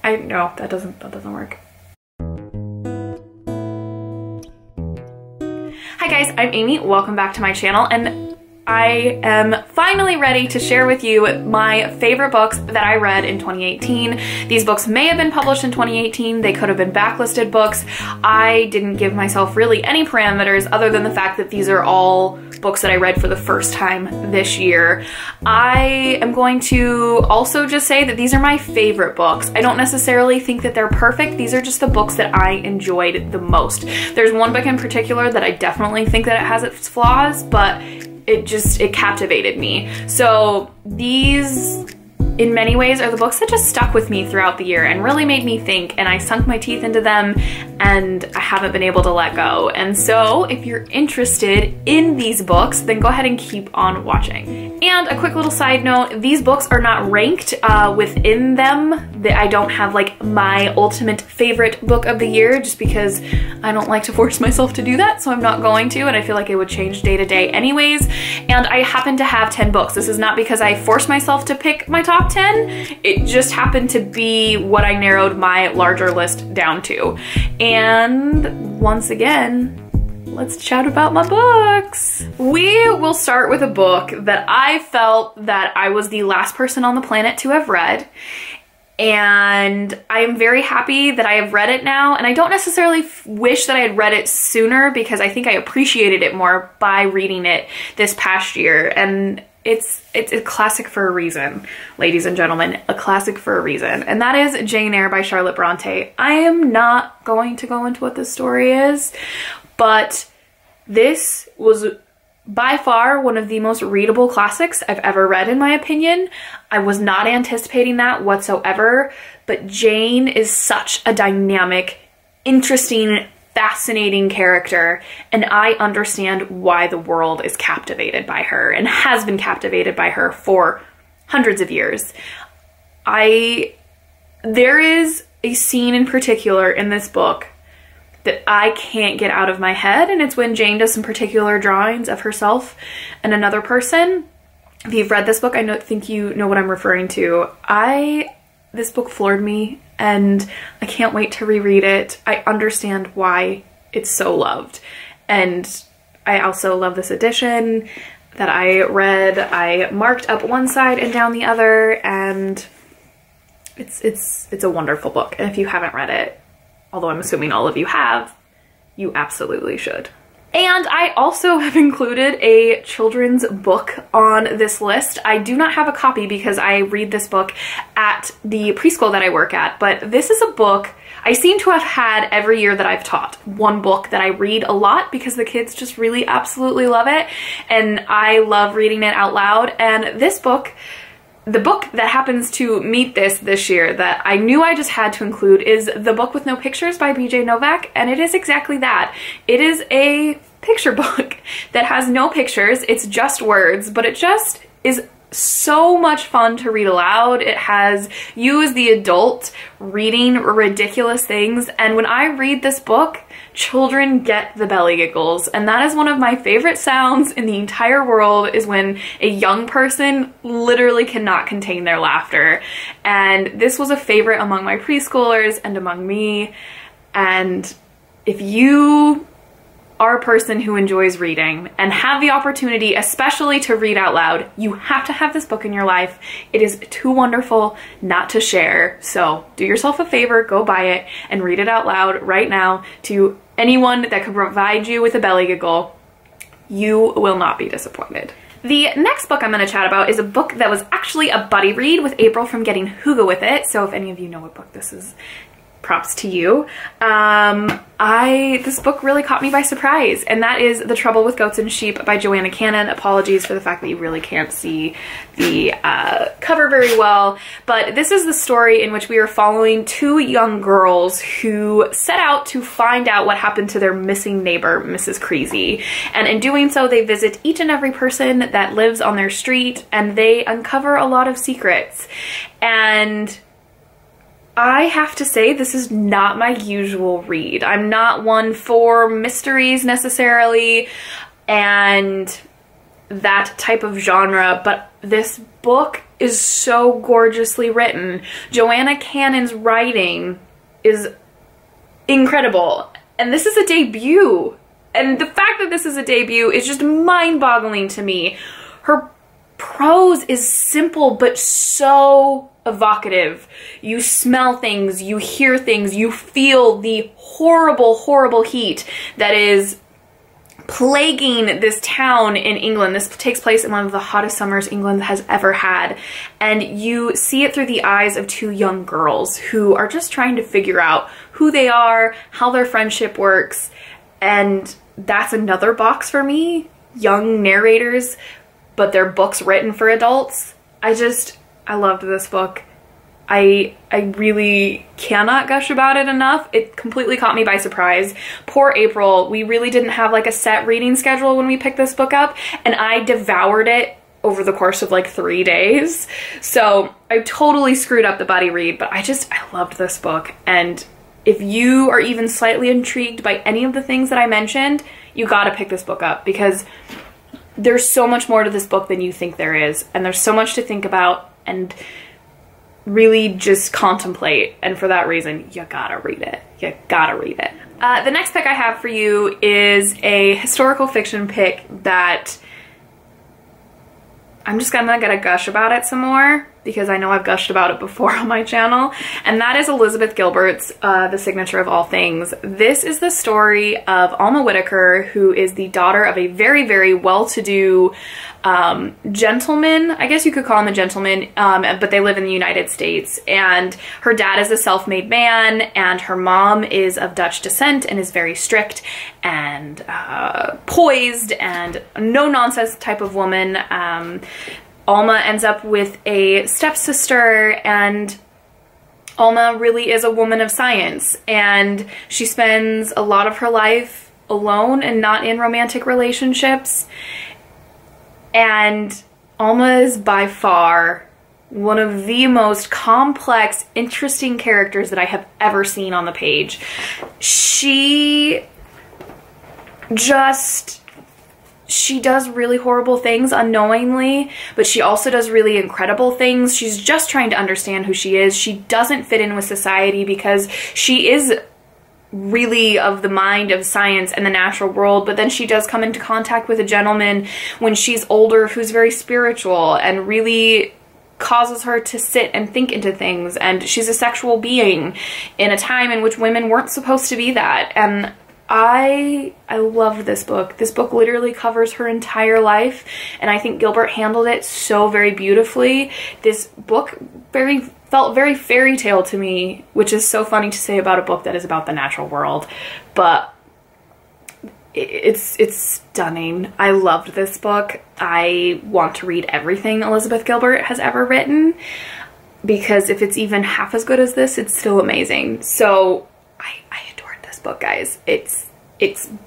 No, that doesn't work. Hi guys, I'm Amy. Welcome back to my channel, and I am finally ready to share with you my favorite books that I read in 2018. These books may have been published in 2018. They could have been backlisted books. I didn't give myself really any parameters other than the fact that these are all books that I read for the first time this year. I am going to also just say that these are my favorite books. I don't necessarily think that they're perfect. These are just the books that I enjoyed the most. There's one book in particular that I definitely think that it has its flaws, but it captivated me. So these, in many ways, are the books that just stuck with me throughout the year and really made me think, and I sunk my teeth into them and I haven't been able to let go. And so if you're interested in these books, then go ahead and keep on watching. And a quick little side note, these books are not ranked within them. I don't have like my ultimate favorite book of the year just because I don't like to force myself to do that, so I'm not going to, and I feel like it would change day to day anyways. And I happen to have 10 books. This is not because I forced myself to pick my top 10. It just happened to be what I narrowed my larger list down to. And once again, let's chat about my books. We will start with a book that I felt that I was the last person on the planet to have read. And I am very happy that I have read it now. And I don't necessarily wish that I had read it sooner because I think I appreciated it more by reading it this past year. And it's a classic for a reason, ladies and gentlemen, a classic for a reason. And that is Jane Eyre by Charlotte Bronte. I am not going to go into what this story is, but this was by far one of the most readable classics I've ever read, in my opinion. I was not anticipating that whatsoever, but Jane is such a dynamic, interesting, fascinating character, and I understand why the world is captivated by her and has been captivated by her for hundreds of years. There is a scene in particular in this book that I can't get out of my head, and it's when Jane does some particular drawings of herself and another person. If you've read this book, I think you know what I'm referring to. This book floored me, and I can't wait to reread it. I understand why it's so loved, and I also love this edition that I read. I marked up one side and down the other, and it's a wonderful book. And if you haven't read it, although I'm assuming all of you have, you absolutely should. And I also have included a children's book on this list. I do not have a copy because I read this book at the preschool that I work at, but this is a book I seem to have had every year that I've taught. One book that I read a lot because the kids just really absolutely love it, and I love reading it out loud. And this book, the book that happens to meet this year that I knew I just had to include, is The Book with No Pictures by B.J. Novak, and it is exactly that. It is a picture book that has no pictures, it's just words, but it just is so much fun to read aloud. It has you as the adult reading ridiculous things, and when I read this book, children get the belly giggles, and that is one of my favorite sounds in the entire world, is when a young person literally cannot contain their laughter. And this was a favorite among my preschoolers and among me. And if you are a person who enjoys reading and have the opportunity, especially to read out loud, you have to have this book in your life. It is too wonderful not to share. So do yourself a favor, go buy it and read it out loud right now to anyone that could provide you with a belly giggle. You will not be disappointed. The next book I'm going to chat about is a book that was actually a buddy read with April from Getting Hygge With It. So if any of you know what book this is, props to you. This book really caught me by surprise, and that is The Trouble with Goats and Sheep by Joanna Cannon. Apologies for the fact that you really can't see the cover very well, but this is the story in which we are following two young girls who set out to find out what happened to their missing neighbor, Mrs. Creasy. And in doing so, they visit each and every person that lives on their street, and they uncover a lot of secrets. And I have to say, this is not my usual read. I'm not one for mysteries necessarily, and that type of genre, but this book is so gorgeously written. Joanna Cannon's writing is incredible, and this is a debut. And the fact that this is a debut is just mind-boggling to me. Her prose is simple but so evocative. You smell things, you hear things, you feel the horrible, horrible heat that is plaguing this town in England. This takes place in one of the hottest summers England has ever had. And you see it through the eyes of two young girls who are just trying to figure out who they are, how their friendship works. And that's another box for me. Young narrators, but they're books written for adults. I loved this book. I really cannot gush about it enough. It completely caught me by surprise. Poor April. We really didn't have like a set reading schedule when we picked this book up, and I devoured it over the course of like 3 days. So I totally screwed up the buddy read, but I loved this book. And if you are even slightly intrigued by any of the things that I mentioned, you gotta pick this book up, because there's so much more to this book than you think there is, and there's so much to think about and really just contemplate, and for that reason, you gotta read it. You gotta read it. The next pick I have for you is a historical fiction pick that I'm just gonna gush about it some more, because I know I've gushed about it before on my channel, and that is Elizabeth Gilbert's The Signature of All Things. This is the story of Alma Whitaker, who is the daughter of a very, very well-to-do gentleman. I guess you could call him a gentleman, but they live in the United States, and her dad is a self-made man, and her mom is of Dutch descent and is very strict and poised and no-nonsense type of woman. Alma ends up with a stepsister, and Alma really is a woman of science, and she spends a lot of her life alone and not in romantic relationships. And Alma is by far one of the most complex, interesting characters that I have ever seen on the page. She does really horrible things unknowingly, but she also does really incredible things. She's just trying to understand who she is. She doesn't fit in with society because she is really of the mind of science and the natural world, but then she does come into contact with a gentleman when she's older who's very spiritual and really causes her to sit and think into things, and she's a sexual being in a time in which women weren't supposed to be that. And I love this book. This book literally covers her entire life, and I think Gilbert handled it so very beautifully. This book felt very fairy tale to me, which is so funny to say about a book that is about the natural world, but it's stunning. I loved this book. I want to read everything Elizabeth Gilbert has ever written, because if it's even half as good as this, it's still amazing. So I adored this book, guys. It's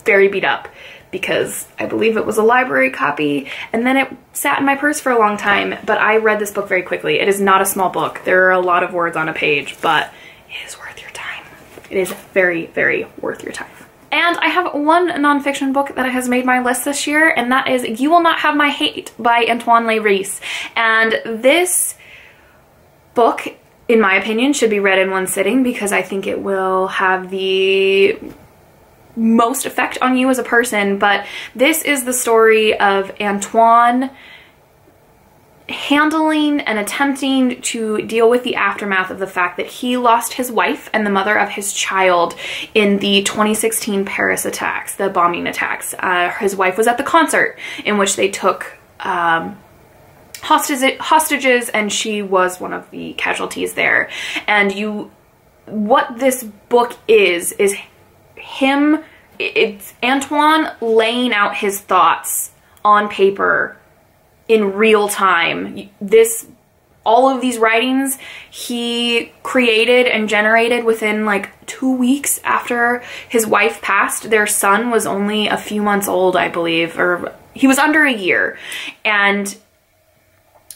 very beat up because I believe it was a library copy, and then it sat in my purse for a long time, but I read this book very quickly. It is not a small book. There are a lot of words on a page, but it is worth your time. It is very, very worth your time. And I have one nonfiction book that has made my list this year, and that is You Will Not Have My Hate by Antoine Lé-Risse. And this book, in my opinion, should be read in one sitting, because I think it will have the most effect on you as a person. But this is the story of Antoine handling and attempting to deal with the aftermath of the fact that he lost his wife and the mother of his child in the 2016 Paris attacks, the bombing attacks. His wife was at the concert in which they took hostages, and she was one of the casualties there. And what this book is him, it's Antoine laying out his thoughts on paper in real time. All of these writings he created and generated within like 2 weeks after his wife passed. Their son was only a few months old, I believe, or he was under a year. And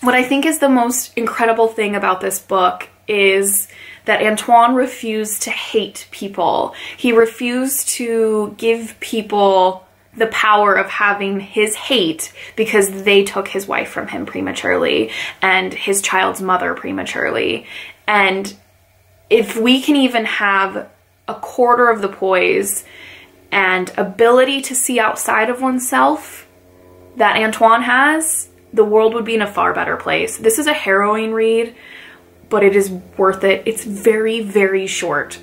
what I think is the most incredible thing about this book is that Antoine refused to hate people. He refused to give people the power of having his hate because they took his wife from him prematurely and his child's mother prematurely. And if we can even have a quarter of the poise and ability to see outside of oneself that Antoine has, the world would be in a far better place. This is a harrowing read, but it is worth it. It's very, very short.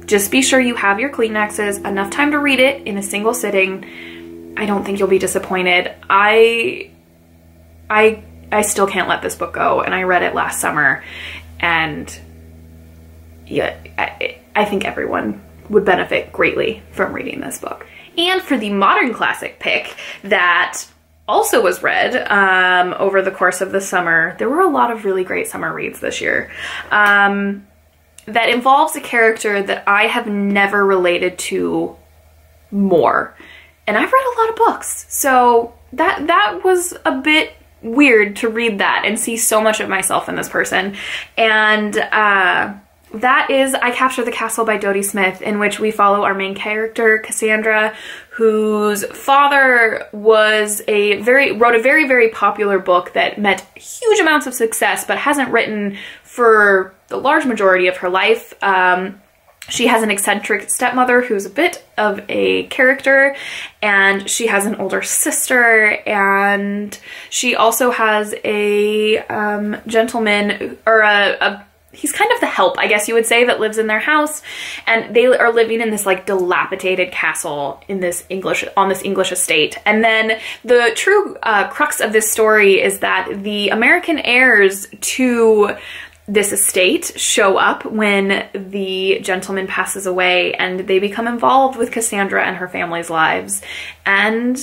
Just be sure you have your Kleenexes, enough time to read it in a single sitting. I don't think you'll be disappointed. I still can't let this book go, and I read it last summer, and yeah, I think everyone would benefit greatly from reading this book. And for the modern classic pick that also was read over the course of the summer, there were a lot of really great summer reads this year. That involves a character that I have never related to more. And I've read a lot of books, so that was a bit weird to read that and see so much of myself in this person. And that is I Capture the Castle by Dodie Smith, in which we follow our main character, Cassandra, whose father was wrote a very, very popular book that met huge amounts of success, but hasn't written for the large majority of her life. She has an eccentric stepmother who's a bit of a character, and she has an older sister, and she also has a gentleman, or he's kind of the help, I guess you would say, that lives in their house, and they are living in this like dilapidated castle in this on this English estate. And then the true crux of this story is that the American heirs to this estate show up when the gentleman passes away, and they become involved with Cassandra and her family's lives. And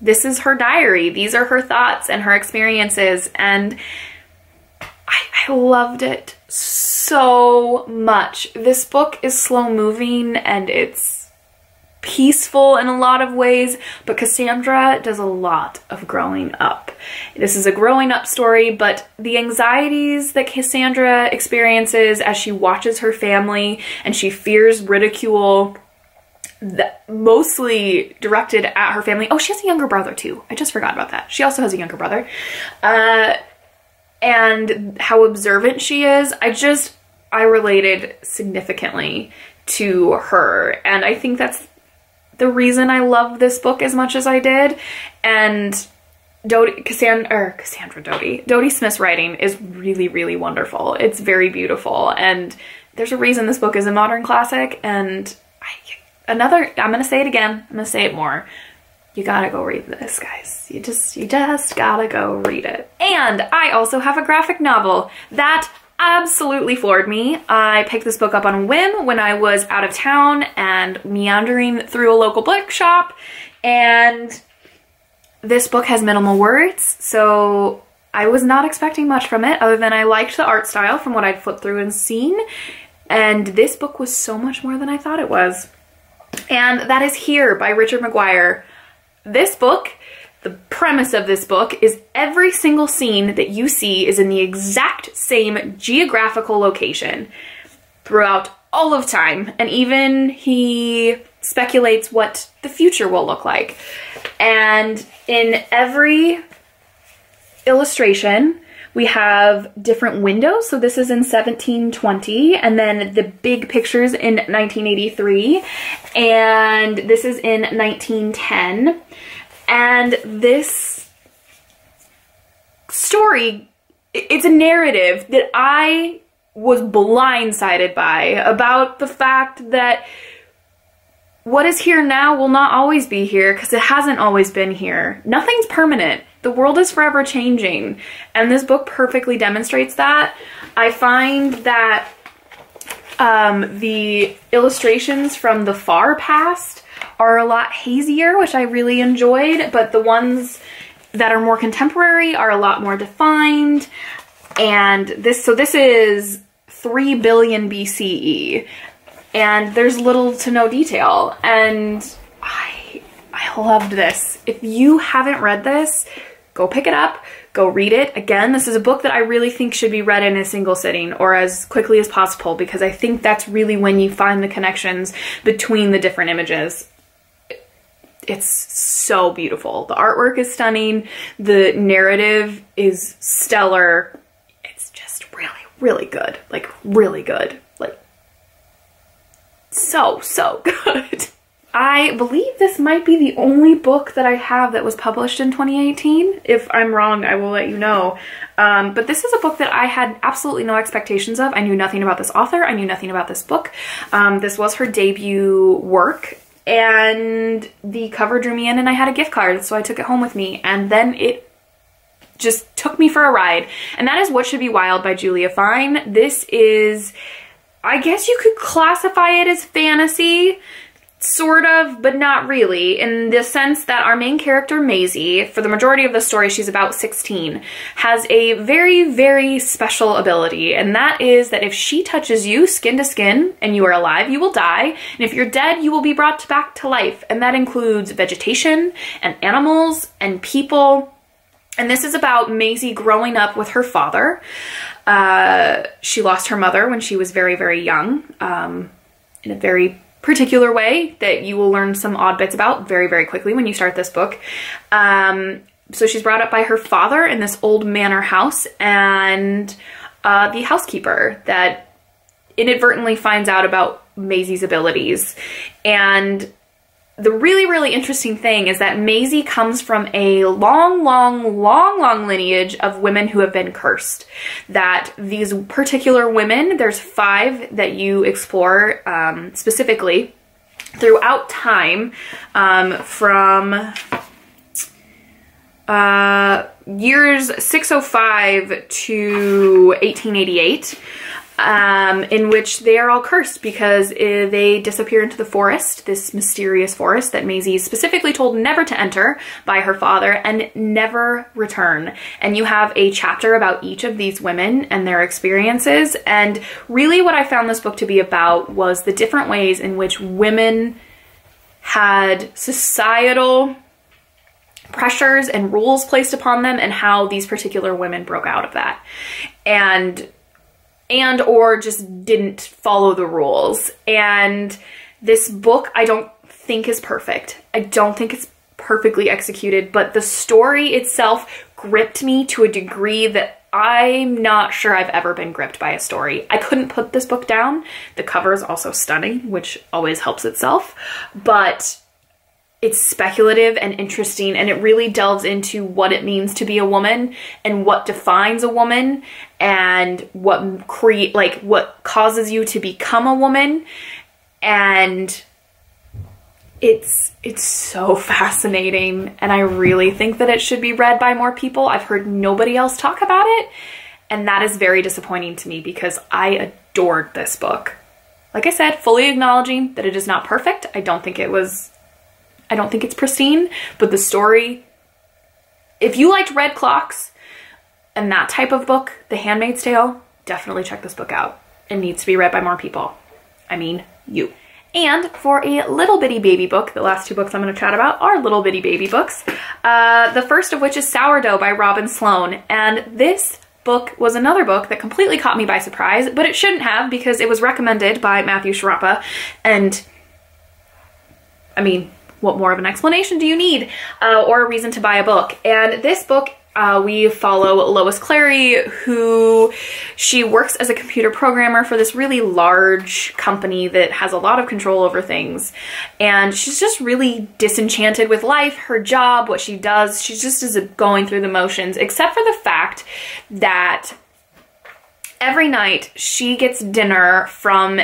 this is her diary. These are her thoughts and her experiences, and I loved it so much. This book is slow moving and it's peaceful in a lot of ways, but Cassandra does a lot of growing up. This is a growing up story, but the anxieties that Cassandra experiences as she watches her family and she fears ridicule, mostly directed at her family. Oh, she has a younger brother too. I just forgot about that. She also has a younger brother. And how observant she is. I related significantly to her. And I think that's the reason I love this book as much as I did. And Dodie Smith's writing is really, really wonderful. It's very beautiful. And there's a reason this book is a modern classic. And I'm gonna say it again. I'm gonna say it more. You gotta go read this, guys. You just gotta go read it. And I also have a graphic novel that absolutely floored me. I picked this book up on a whim when I was out of town and meandering through a local bookshop, and this book has minimal words, so I was not expecting much from it other than I liked the art style from what I'd flipped through and seen, and this book was so much more than I thought it was. And that is Here by Richard McGuire. This book, the premise of this book is every single scene that you see is in the exact same geographical location throughout all of time. And even he speculates what the future will look like. And in every illustration, we have different windows. So this is in 1720, and then the big pictures in 1983, and this is in 1910. And this story, it's a narrative that I was blindsided by, about the fact that what is here now will not always be here, because it hasn't always been here. Nothing's permanent. The world is forever changing, and this book perfectly demonstrates that. I find that the illustrations from the far past are a lot hazier, which I really enjoyed, but the ones that are more contemporary are a lot more defined. And this is 3 billion BCE, and there's little to no detail, and I loved this. If you haven't read this, go pick it up, go read it. Again, this is a book that I really think should be read in a single sitting or as quickly as possible, because I think that's really when you find the connections between the different images. It's so beautiful. The artwork is stunning. The narrative is stellar. It's just really, really good. Like, really good. Like, so good. I believe this might be the only book that I have that was published in 2018. If I'm wrong, I will let you know. But this is a book that I had absolutely no expectations of. I knew nothing about this author. I knew nothing about this book. This was her debut work, and the cover drew me in, and I had a gift card, so I took it home with me, and then it just took me for a ride. And that is What Should Be Wild by Julia Fine. This is, I guess you could classify it as fantasy, sort of, but not really, in the sense that our main character, Maisie, for the majority of the story, she's about 16, has a very, very special ability, and that is that if she touches you skin to skin and you are alive, you will die, and if you're dead, you will be brought back to life, and that includes vegetation and animals and people. And this is about Maisie growing up with her father. She lost her mother when she was very, very young, in a very particular way that you will learn some odd bits about very, very quickly when you start this book. So she's brought up by her father in this old manor house, and the housekeeper that inadvertently finds out about Maisie's abilities. And the really, really interesting thing is that Maisie comes from a long lineage of women who have been cursed. That these particular women, there's 5 that you explore specifically throughout time, from years 605 to 1888. In which they are all cursed because they disappear into the forest, this mysterious forest that Maisie is specifically told never to enter by her father, and never return. And you have a chapter about each of these women and their experiences. And really what I found this book to be about was the different ways in which women had societal pressures and rules placed upon them, and how these particular women broke out of that. And or just didn't follow the rules. And this book, I don't think is perfect. I don't think it's perfectly executed, but the story itself gripped me to a degree that I'm not sure I've ever been gripped by a story. I couldn't put this book down. The cover is also stunning, which always helps itself, but it's speculative and interesting, and it really delves into what it means to be a woman and what defines a woman and what causes you to become a woman. And it's so fascinating, and I really think that it should be read by more people. I've heard nobody else talk about it, and that is very disappointing to me because I adored this book. Like I said, fully acknowledging that it is not perfect. I don't think it's pristine, but the story, if you liked Red Clocks and that type of book, The Handmaid's Tale, definitely check this book out. It needs to be read by more people. I mean, you. And for a little bitty baby book, the last 2 books I'm going to chat about are little bitty baby books. The first of which is Sourdough by Robin Sloan. And this book was another book that completely caught me by surprise, but it shouldn't have, because it was recommended by Matthew Sharapa. And I mean, what more of an explanation do you need, or a reason to buy a book? And this book, we follow Lois Clary, who she works as a computer programmer for this really large company that has a lot of control over things. And she's just really disenchanted with life, her job, what she does. She just is going through the motions, except for the fact that every night she gets dinner from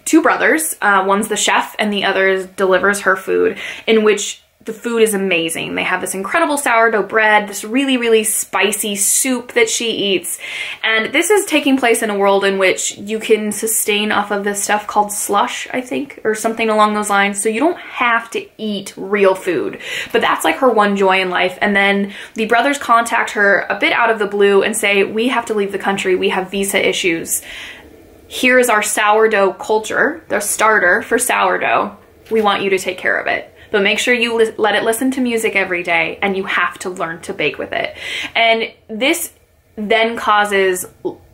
2 brothers. One's the chef and the other delivers her food, in which the food is amazing. They have this incredible sourdough bread, this really, really spicy soup that she eats. And this is taking place in a world in which you can sustain off of this stuff called slush, I think, or something along those lines. So you don't have to eat real food, but that's like her one joy in life. And then the brothers contact her a bit out of the blue and say, we have to leave the country. We have visa issues. Here is our sourdough culture, the starter for sourdough. We want you to take care of it. But make sure you let it listen to music every day, and you have to learn to bake with it. And this then causes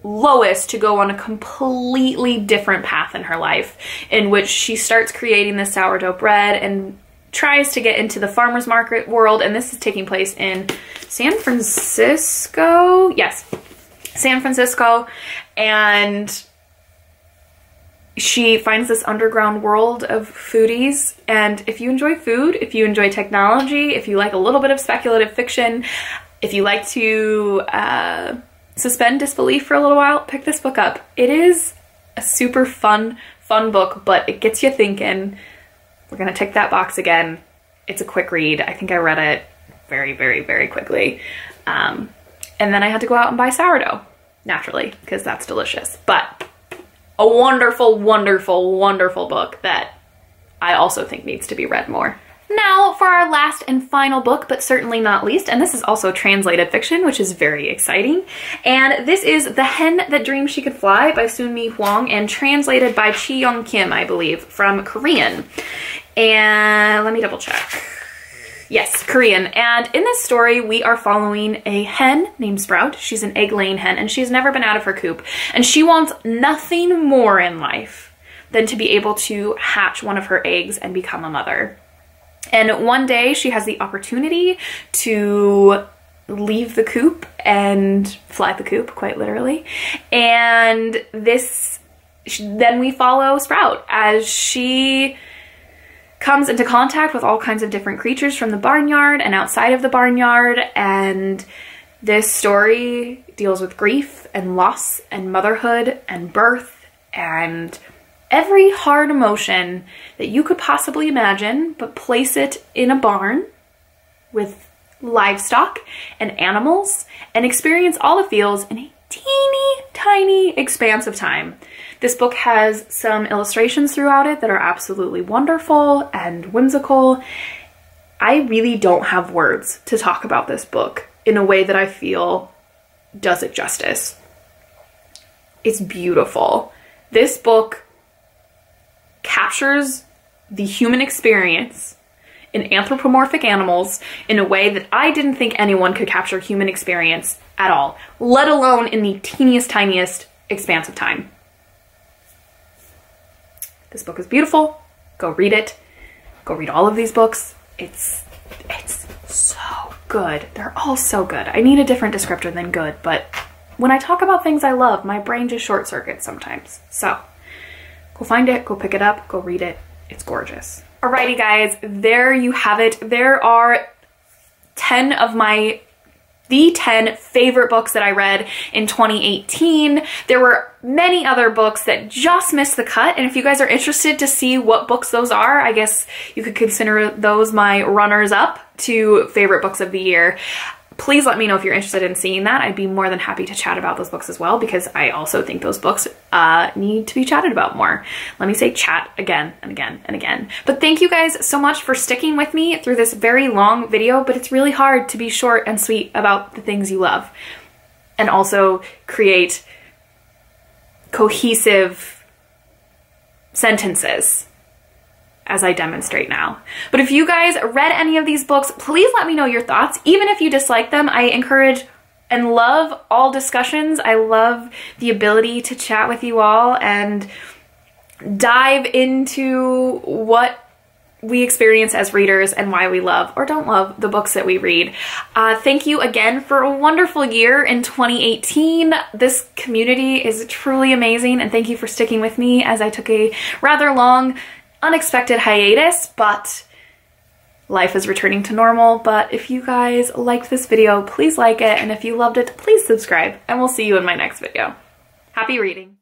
Lois to go on a completely different path in her life, in which she starts creating this sourdough bread and tries to get into the farmer's market world. And this is taking place in San Francisco. Yes, San Francisco. And she finds this underground world of foodies. And if you enjoy food, if you enjoy technology, if you like a little bit of speculative fiction, if you like to suspend disbelief for a little while, pick this book up. It is a super fun book, but it gets you thinking. We're gonna tick that box again. It's a quick read. I think I read it very, very, very quickly. And then I had to go out and buy sourdough, naturally, because that's delicious. But a wonderful, wonderful, wonderful book that I also think needs to be read more. Now for our last and final book, but certainly not least, and this is also translated fiction, which is very exciting. And this is The Hen That Dreamed She Could Fly by Soon-Mi Hwang and translated by Chi-Young Kim, I believe, from Korean. And let me double check. Yes, Korean. And in this story, we are following a hen named Sprout. She's an egg-laying hen, and she's never been out of her coop. And she wants nothing more in life than to be able to hatch one of her eggs and become a mother. And one day she has the opportunity to leave the coop and fly the coop, quite literally. And then we follow Sprout as she comes into contact with all kinds of different creatures from the barnyard and outside of the barnyard. And this story deals with grief and loss and motherhood and birth and every hard emotion that you could possibly imagine, but place it in a barn with livestock and animals and experience all the feels in a teeny tiny expanse of time. This book has some illustrations throughout it that are absolutely wonderful and whimsical. I really don't have words to talk about this book in a way that I feel does it justice. It's beautiful. This book captures the human experience in anthropomorphic animals in a way that I didn't think anyone could capture human experience at all, let alone in the teeniest, tiniest expanse of time. This book is beautiful. Go read it. Go read all of these books. It's so good. They're all so good. I need a different descriptor than good, but when I talk about things I love, my brain just short circuits sometimes. So go find it, go pick it up, go read it. It's gorgeous. Alrighty guys, there you have it. There are 10 of the 10 favorite books that I read in 2018. There were many other books that just missed the cut, and if you guys are interested to see what books those are, I guess you could consider those my runners-up to favorite books of the year. Please let me know if you're interested in seeing that. I'd be more than happy to chat about those books as well, because I also think those books need to be chatted about more. Let me say chat again and again and again. But thank you guys so much for sticking with me through this very long video, but it's really hard to be short and sweet about the things you love and also create cohesive sentences, as I demonstrate now. But if you guys read any of these books, please let me know your thoughts. Even if you dislike them, I encourage and love all discussions. I love the ability to chat with you all and dive into what we experience as readers and why we love or don't love the books that we read. Thank you again for a wonderful year in 2018. This community is truly amazing, and thank you for sticking with me as I took a rather long, unexpected hiatus, but life is returning to normal. But if you guys liked this video, please like it, and if you loved it, please subscribe, and we'll see you in my next video. Happy reading.